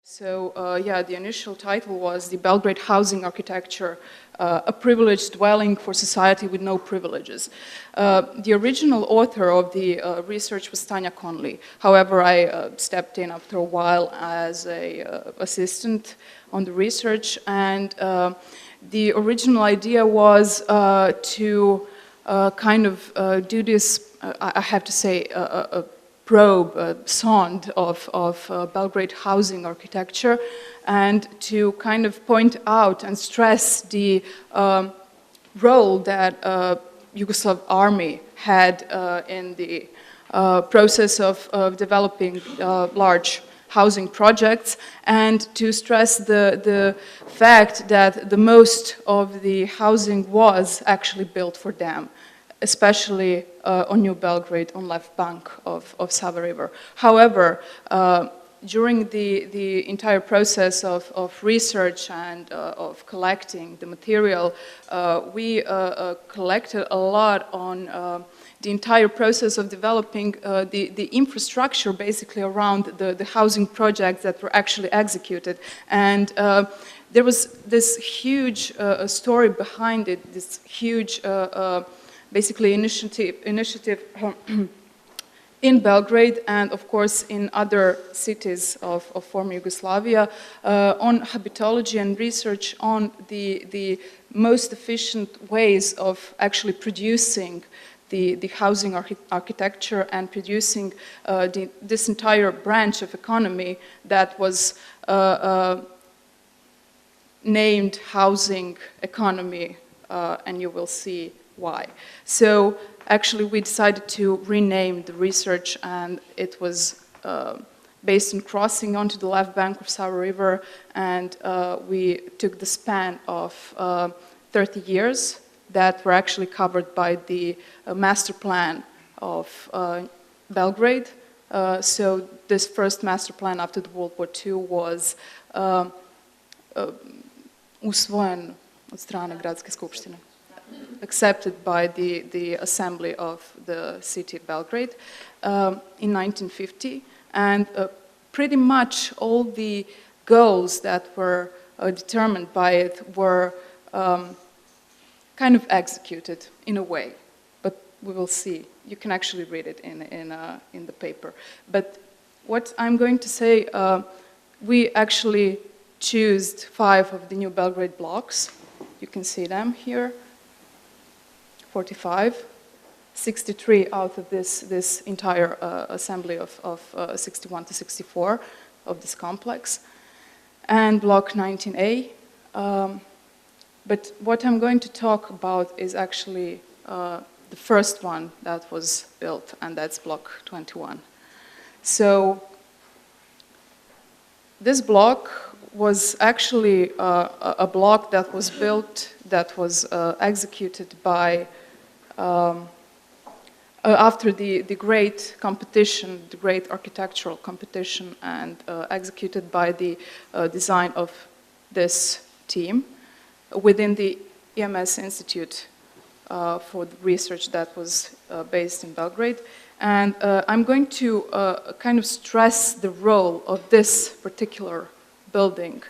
So yeah, the initial title was The Belgrade Housing Architecture, a privileged dwelling for society with no privileges. The original author of the research was Tanja Conley. However, I stepped in after a while as an assistant on the research, and the original idea was to kind of do this, I have to say, a probe, a sonde of Belgrade housing architecture, and to kind of point out and stress the role that Yugoslav army had in the process of developing large housing projects, and to stress the fact that the most of the housing was actually built for them, especially on New Belgrade, on left bank of Sava River. However, during the entire process of research and of collecting the material, we collected a lot on the entire process of developing the infrastructure basically around the housing projects that were actually executed. And there was this huge story behind it, this huge basically initiative in Belgrade and of course in other cities of former Yugoslavia on habitology and research on the most efficient ways of actually producing the housing architecture and producing this entire branch of economy that was named housing economy, and you will see why. So actually we decided to rename the research, and it was based on crossing onto the left bank of Sava River, and we took the span of 30 years that were actually covered by the master plan of Belgrade. So this first master plan after the World War II was usvojen od strane Gradske skupštine, accepted by the assembly of the city of Belgrade in 1950, and pretty much all the goals that were determined by it were kind of executed in a way, but we will see. You can actually read it in the paper. But what I'm going to say, we actually chose 5 of the New Belgrade blocks. You can see them here. 45, 63 out of this entire assembly of 61 to 64 of this complex, and block 19A. But what I'm going to talk about is actually the first one that was built, and that's block 21. So this block was actually a block that was built, that was executed by after the great competition, the great architectural competition, and executed by the design of this team within the EMS Institute for the research that was based in Belgrade. And I'm going to kind of stress the role of this particular building,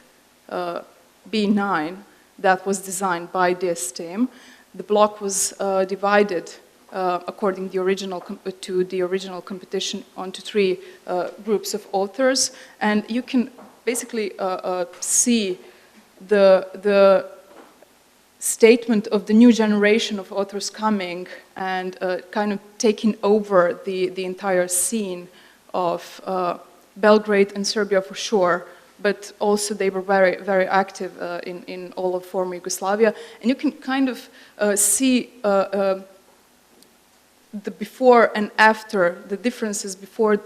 B9, that was designed by this team. The block was divided according to the original competition onto 3 groups of authors, and you can basically see the statement of the new generation of authors coming and kind of taking over the entire scene of Belgrade and Serbia for sure, but also they were very, very active in all of former Yugoslavia. And you can kind of see the before and after, the differences before,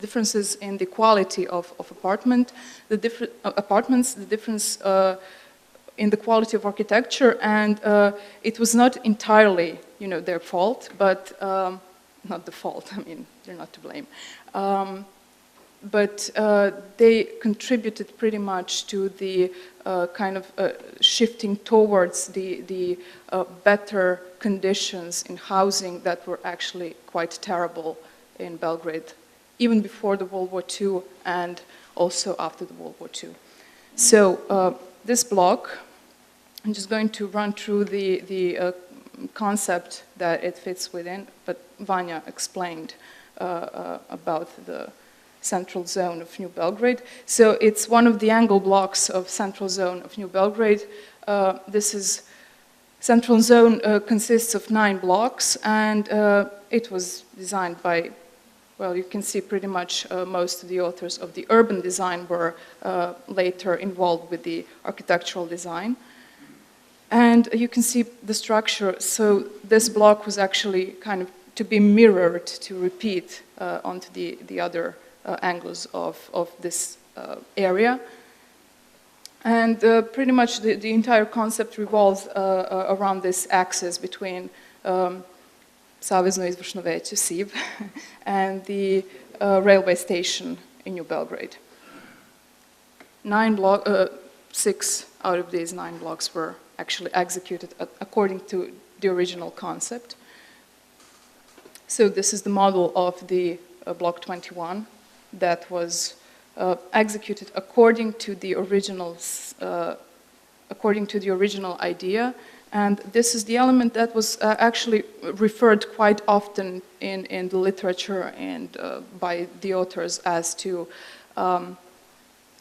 differences in the quality of apartments, the difference in the quality of architecture, and it was not entirely, their fault, but not the fault. I mean, they're not to blame. But they contributed pretty much to the kind of shifting towards the better conditions in housing that were actually quite terrible in Belgrade, even before the World War II and also after the World War II. So this block, I'm just going to run through the concept that it fits within, but Vanja explained about the central zone of New Belgrade. So it's one of the angle blocks of central zone of New Belgrade. This is central zone consists of 9 blocks, and it was designed by, well, you can see pretty much most of the authors of the urban design were later involved with the architectural design. And you can see the structure. So this block was actually kind of to be mirrored, to repeat onto the other angles of this area. And pretty much the entire concept revolves around this axis between Savezno izvršno veće, SIV, and the railway station in New Belgrade. 6 out of these 9 blocks were actually executed according to the original concept. So this is the model of the Block 21 that was executed according to the original idea, and this is the element that was actually referred quite often in the literature and by the authors as to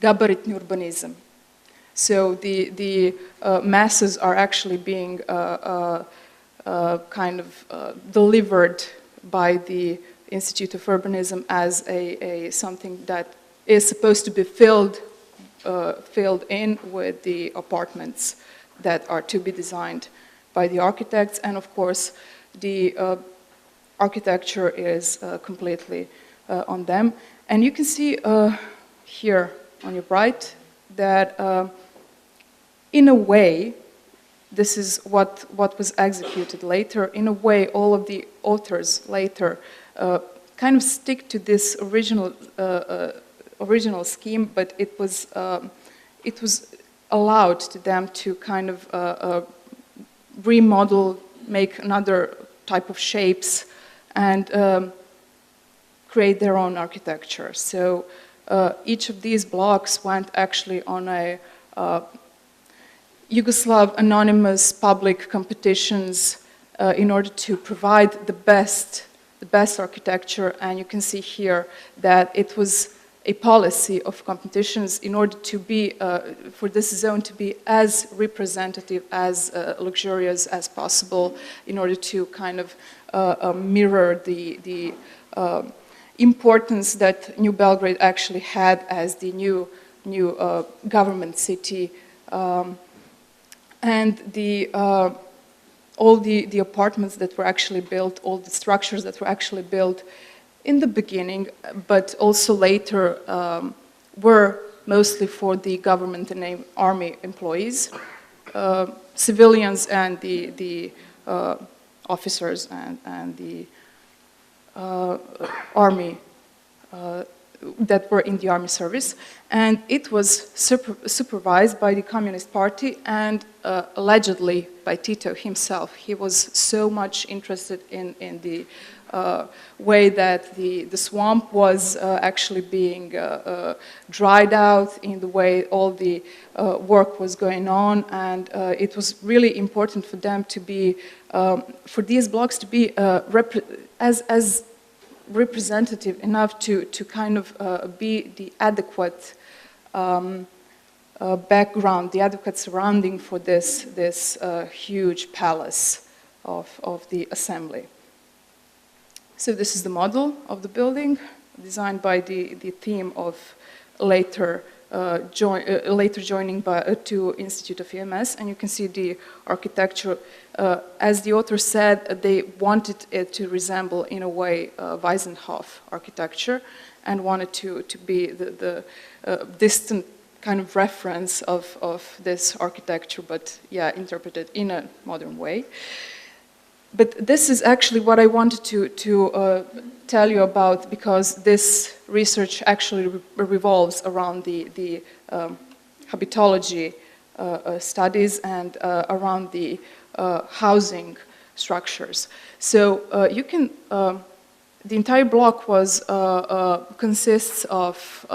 gabaritni urbanism. So the masses are actually being kind of delivered by the Institute of Urbanism as something that is supposed to be filled in with the apartments that are to be designed by the architects, and of course the architecture is completely on them. And you can see here on your right that in a way, this is what was executed later. In a way, all of the authors later kind of stick to this original scheme, but it was allowed to them to kind of remodel, make another type of shapes, and create their own architecture. So each of these blocks went actually on a Yugoslav anonymous public competitions in order to provide the best architecture, and you can see here that it was a policy of competitions in order to be, for this zone to be as representative, as luxurious as possible, in order to kind of mirror the importance that New Belgrade actually had as the new government city, and all the apartments that were actually built, all the structures that were actually built in the beginning, but also later, were mostly for the government and army employees, civilians, and the officers and the army that were in the army service. And it was supervised by the Communist Party and allegedly by Tito himself. He was so much interested in the way that the swamp was actually being dried out, in the way all the work was going on, and it was really important for them to be, for these blocks to be as representative enough to kind of be the adequate background, the adequate surrounding for this huge palace of the assembly. So this is the model of the building, designed by the team of later joining to Institute of EMS, and you can see the architecture. As the author said, they wanted it to resemble, in a way, Weissenhof architecture, and wanted to be the distant kind of reference of this architecture, but yeah, interpreted in a modern way. But this is actually what I wanted to tell you about, because this research actually revolves around the habitology studies and around the housing structures. So you can, the entire block consists of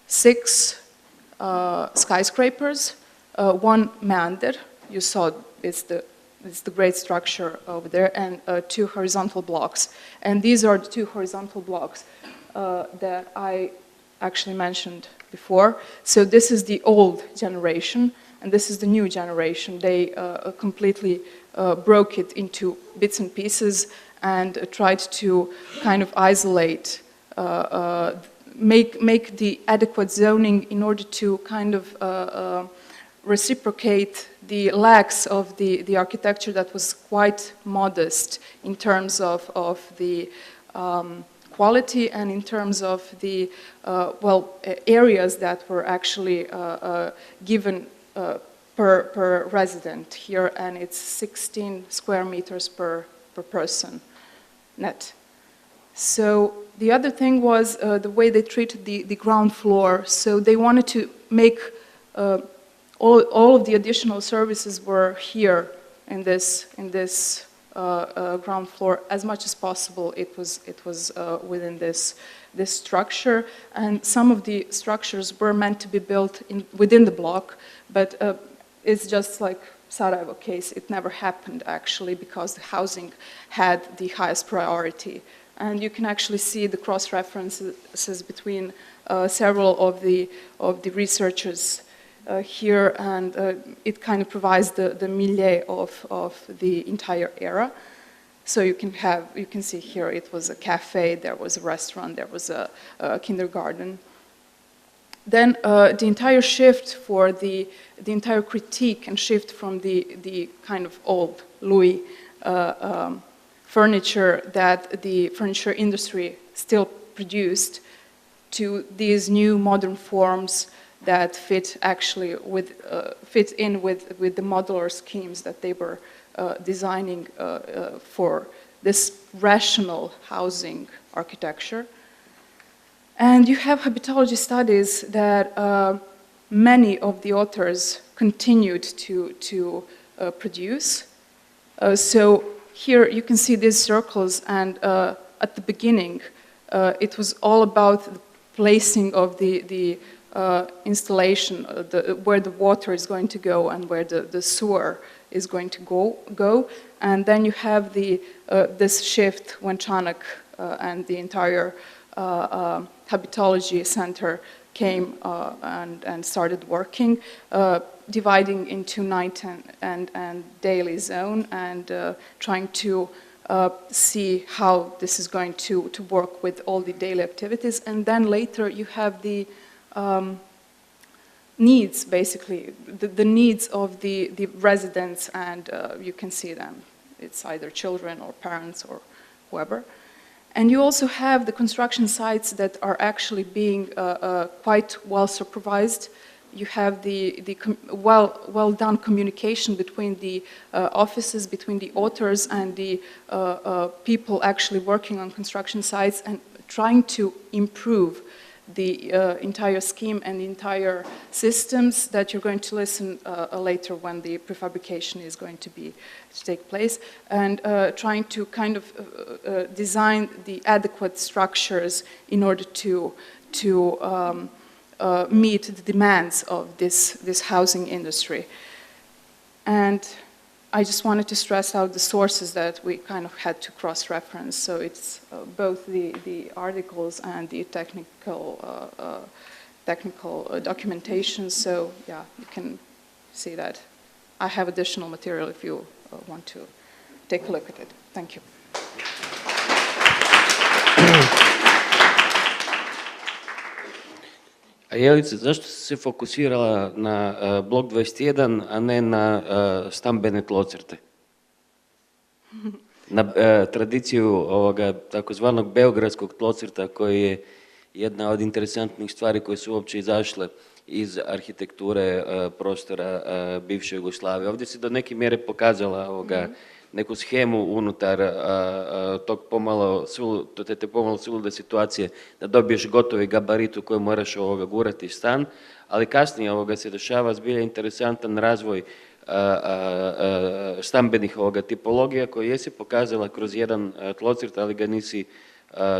6 skyscrapers, 1 meander, you saw it's the great structure over there, and 2 horizontal blocks. And these are the 2 horizontal blocks that I actually mentioned before. So this is the old generation, and this is the new generation. They completely broke it into bits and pieces and tried to kind of isolate, make the adequate zoning in order to kind of reciprocate the lacks of the architecture that was quite modest in terms of the quality and in terms of the, areas that were actually given per resident here, and it's 16 square meters per person net. So the other thing was the way they treated the ground floor. So they wanted to make all of the additional services were here in this ground floor as much as possible. It was within this structure, and some of the structures were meant to be built within the block, but it's just like Sarajevo case. It never happened actually because the housing had the highest priority. And you can actually see the cross-references between several of the researchers here, and it kind of provides the milieu of the entire era. So you can see here it was a cafe, there was a restaurant, there was a kindergarten. Then the entire shift for the entire critique and shift from the kind of old Louis furniture that the furniture industry still produced to these new modern forms that fit in with the modular schemes that they were designing for this rational housing architecture. And you have habitology studies that many of the authors continued to produce. So here you can see these circles, and at the beginning it was all about the placing of the installation, where the water is going to go and where the sewer is going to go. And then you have this shift when Čanak and the entire habitology center came and started working, dividing into night and daily zone, and trying to see how this is going to work with all the daily activities. And then later you have the needs, basically, the needs of the residents, and you can see them. It's either children or parents or whoever. And you also have the construction sites that are actually being quite well supervised. You have the well done communication between the offices, between the authors and the people actually working on construction sites and trying to improve the entire scheme and the entire systems that you're going to listen later when the prefabrication is going to take place, and trying to kind of design the adequate structures in order to meet the demands of this housing industry. And I just wanted to stress out the sources that we kind of had to cross-reference. So it's both the articles and the technical documentation. So yeah, you can see that. I have additional material if you want to take a look at it. Thank you. A Jelica, zašto si se fokusirala na blok 21, a ne na stambene tlocrte? Na tradiciju ovoga takozvanog beogradskog tlocrta, koji je jedna od interesantnih stvari koje su uopće izašle iz arhitekture prostora bivše Jugoslavije. Ovdje si do neke mjere pokazala neku schemu unutar tog te pomalo sulude situacije da dobiješ gotovi gabarit u kojem moraš gurati stan, ali kasnije se dešava zbilja interesantan razvoj stambenih tipologija koje jesi pokazala kroz jedan tlocrt, ali ga nisi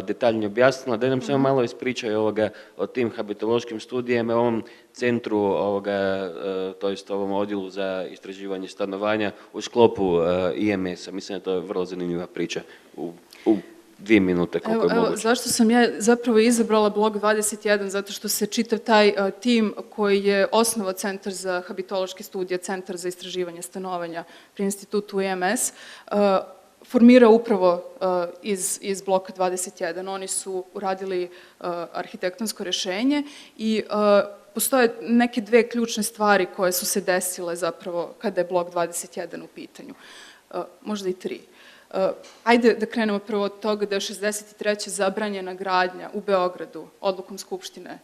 detaljnije objasnila, da nam samo malo ispričaju o tim habitološkim studijama, o ovom centru, to jest ovom odjelu za istraživanje stanovanja u sklopu IMS-a. Mislim da to je vrlo zanimljiva priča u 2 minute, koliko je moguće. Zašto sam ja zapravo izabrala blok 21? Zato što se čitav taj tim koji je osnovao Centar za habitološke studije, Centar za istraživanje stanovanja pri institutu IMS, formira upravo iz bloka 21. Oni su uradili arhitektonsko rešenje i postoje neke dve ključne stvari koje su se desile zapravo kada je blok 21 u pitanju. Možda i 3. Ajde da krenemo prvo od toga da je 63. zabranjena gradnja u Beogradu odlukom Skupštine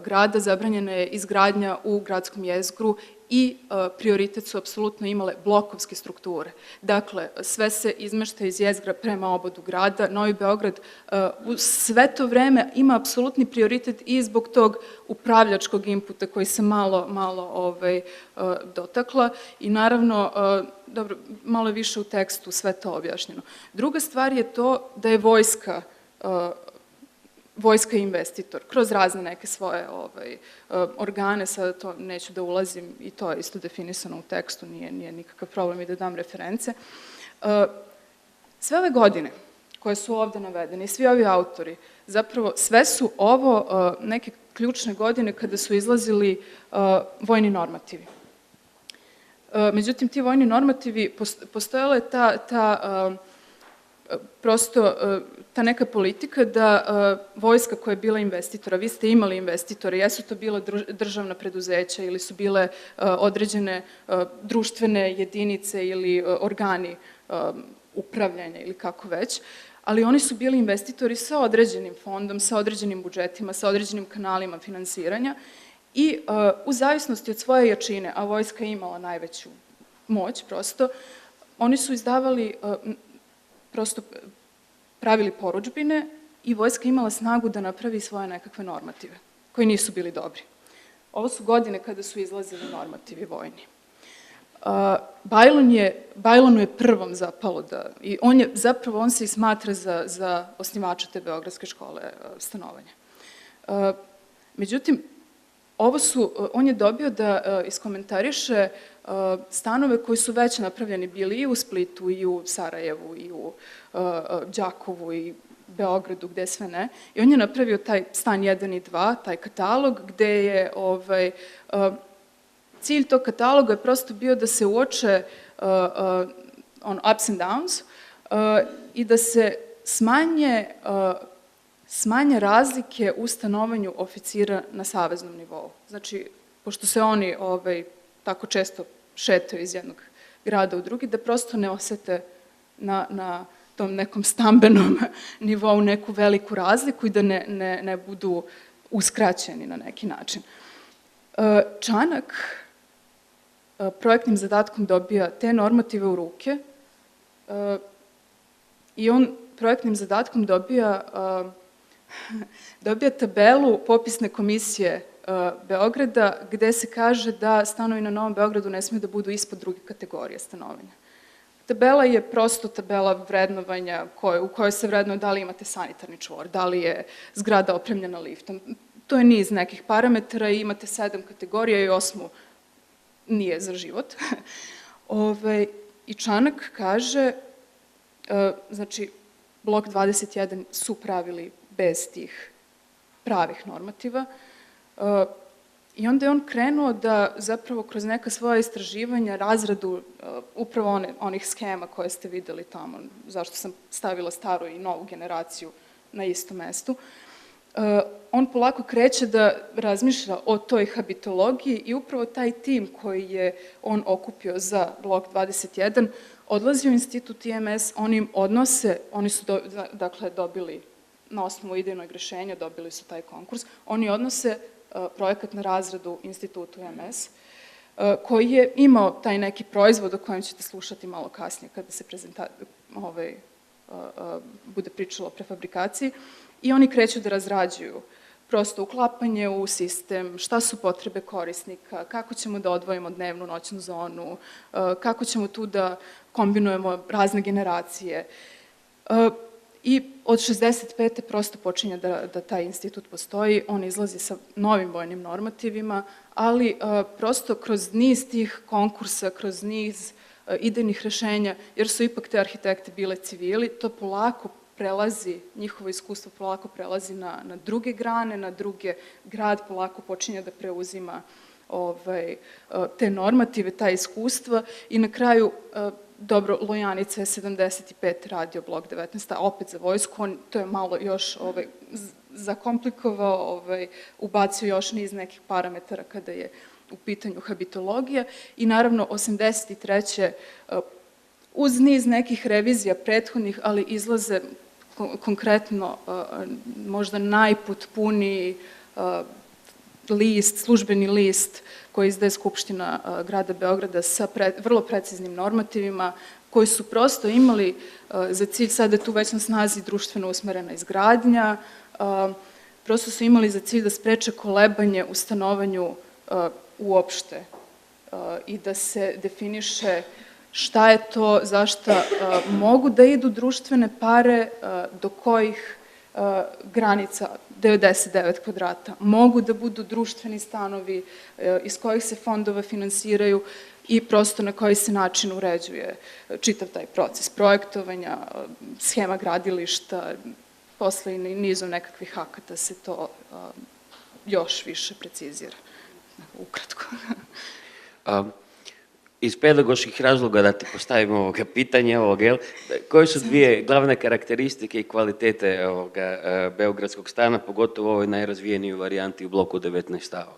grada, zabranjena je izgradnja u gradskom jezgru i prioritet su apsolutno imale blokovske strukture. Dakle, sve se izmešta iz jezgra prema obodu grada. Novi Beograd u sve to vreme ima apsolutni prioritet i zbog tog upravljačkog inputa koji se malo dotakla i naravno, dobro, malo više u tekstu sve to objašnjeno. Druga stvar je to da je vojska investitor, kroz razne neke svoje organe, sada to neću da ulazim i to je isto definisano u tekstu, nije nikakav problem i da dam reference. Sve ove godine koje su ovde navedene i svi ovi autori, zapravo sve su ovo neke ključne godine kada su izlazili vojni normativi. Međutim, ti vojni normativi, postojala je ta neka politika da vojska koja je bila investitora, vi ste imali investitore, jesu to bila državna preduzeća ili su bile određene društvene jedinice ili organi upravljanja ili kako već, ali oni su bili investitori sa određenim fondom, sa određenim budžetima, sa određenim kanalima finansiranja i u zavisnosti od svoje jačine, a vojska je imala najveću moć prosto, oni su izdavali prosto pravili porudžbine i vojska imala snagu da napravi svoje nekakve normative, koji nisu bili dobri. Ovo su godine kada su izlazili normativi vojni. Bajlonu je prvom zapalo da, i on se i smatra za osnivača te Beogradske škole stanovanja. Međutim, on je dobio da iskomentariše stanove koji su već napravljeni bili i u Splitu, i u Sarajevu, i u Đakovu, i Beogradu, gde sve ne. I on je napravio taj stan 1 i 2, taj katalog, gde je cilj tog kataloga je prosto bio da se uoče ups and downs i da se smanje razlike u stanovanju oficira na saveznom nivou. Znači, pošto se oni tako često šetaju iz jednog grada u drugi, da prosto ne osete na tom nekom stambenom nivou neku veliku razliku i da ne budu uskraćeni na neki način. Čanak projektnim zadatkom dobija te normative u ruke i on projektnim zadatkom dobija tabelu popisne komisije Beograda, gde se kaže da stanovi na Novom Beogradu ne smiju da budu ispod druge kategorije stanovanja. Tabela je prosto tabela vrednovanja u kojoj se vrednuje da li imate sanitarni čvor, da li je zgrada opremljena liftom. To je niz nekih parametara i imate 7 kategorija i 8 nije za život. I Čanak kaže, znači, blok 21 su pravili bez tih pravih normativa i onda je on krenuo da zapravo kroz neka svoja istraživanja, razradu upravo onih skema koje ste videli tamo, zašto sam stavila staru i novu generaciju na istom mestu, on polako kreće da razmišlja o toj habitologiji i upravo taj tim koji je on okupio za blok 21 odlazi u institut IMS, oni im odnose, oni su dakle dobili na osnovu idejnog rešenja, dobili su taj konkurs, oni odnose projekat na razradu institutu IMS, koji je imao taj neki proizvod o kojem ćete slušati malo kasnije kada se bude pričalo o prefabrikaciji, i oni kreću da razrađuju prosto uklapanje u sistem, šta su potrebe korisnika, kako ćemo da odvojimo dnevnu, noćnu zonu, kako ćemo tu da kombinujemo razne generacije. I od 65. prosto počinje da taj institut postoji, on izlazi sa novim vojnim normativima, ali prosto kroz niz tih konkursa, kroz niz idejnih rešenja, jer su ipak te arhitekte bile civili, to polako prelazi, njihovo iskustvo polako prelazi na druge grane, na druge, grad polako počinje da preuzima te normative, ta iskustva i na kraju, dobro, Lojanica je 75. radio blok 19, a opet za vojsku, to je malo još zakomplikovao, ubacio još niz nekih parametara kada je u pitanju habitologija i naravno 83. uz niz nekih revizija prethodnih, ali izlaze konkretno možda najpotpuniji list, službeni list koji izdaje Skupština grada Beograda sa vrlo preciznim normativima koji su prosto imali za cilj, sada je tu već na snazi društveno usmerena izgradnja, prosto su imali za cilj da spreče kolebanje u stanovanju uopšte i da se definiše šta je to, zašta mogu da idu društvene pare, do kojih granica 99 kvadrata mogu da budu društveni stanovi, iz kojih se fondova finansiraju i prosto na koji se način uređuje čitav taj proces projektovanja, schema gradilišta, posle i nizom nekakvih akata se to još više precizira. Ukratko. Iz pedagoških razloga da ti postavimo pitanje, koje su dvije glavne karakteristike i kvalitete beogradskog stana, pogotovo u ovoj najrazvijenijoj varijanti u bloku 19 stavova?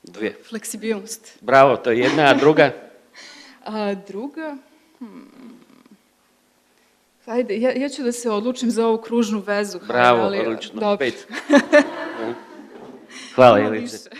Dvije. Fleksibilnost. Bravo, to je jedna, a druga? Druga? Ajde, ja ću da se odlučim za ovu kružnu vezu. Bravo, odlično. 5. Hvala, Jelice.